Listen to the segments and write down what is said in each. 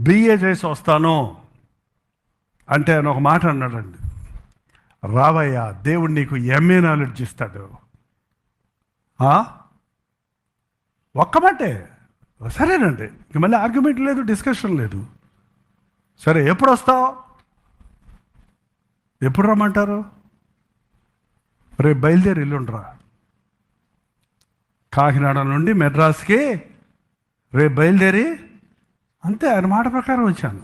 BA చేసి వస్తాను అంటే ఆయన ఒక మాట అన్నాడండి, రావయ్యా దేవుడు నీకు ఎంఏ నాలెడ్జ్ ఇస్తాడు. ఒక్క మాటే, సరేనండి, ఇంక మళ్ళీ ఆర్గ్యుమెంట్ లేదు, డిస్కషన్ లేదు. సరే ఎప్పుడు వస్తావు, ఎప్పుడు రమ్మంటారు, రేపు బయలుదేరి ఎల్లుండ్రా, కాకినాడ నుండి మెడ్రాస్కి రేపు బయలుదేరి, అంతే. ఆయన మాట ప్రకారం వచ్చాను.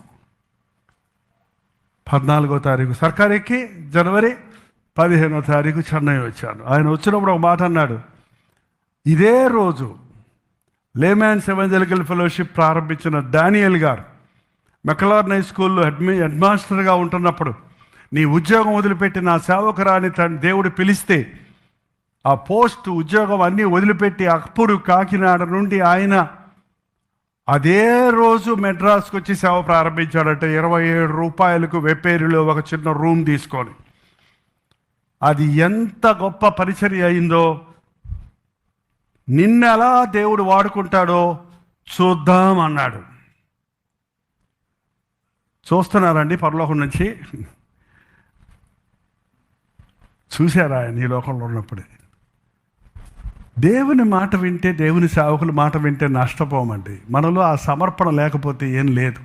14వ తారీఖు సర్కార్ ఎక్కి జనవరి 15వ తారీఖు చెన్నై వచ్చాను. ఆయన వచ్చినప్పుడు ఒక మాట అన్నాడు, ఇదే రోజు లేమాన్స్ ఎవెంజెలికల్ ఫెలోషిప్ ప్రారంభించిన డానియల్ గారు మెక్లార్న్ హై స్కూల్లో హెడ్ మాస్టర్గా ఉంటున్నప్పుడు, నీ ఉద్యోగం వదిలిపెట్టి నా సేవకురాని దేవుడు పిలిస్తే ఆ పోస్ట్ ఉద్యోగం అన్నీ వదిలిపెట్టి అప్పుడు కాకినాడ నుండి ఆయన అదే రోజు మెడ్రాస్కి వచ్చి సేవ ప్రారంభించాడట. 27 రూపాయలకు వెప్పేరిలో ఒక చిన్న రూమ్ తీసుకొని. అది ఎంత గొప్ప పరిచర్య అయిందో, నిన్నెలా దేవుడు వాడుకుంటాడో చూద్దాం అన్నాడు. చూస్తున్నారండి పరలోకం నుంచి, చూశారా ఆయన ఈ లోకంలో ఉన్నప్పుడే. దేవుని మాట వింటే, దేవుని సేవకుల మాట వింటే నష్టపోమండి. మనలో ఆ సమర్పణ లేకపోతే ఏం లేదు.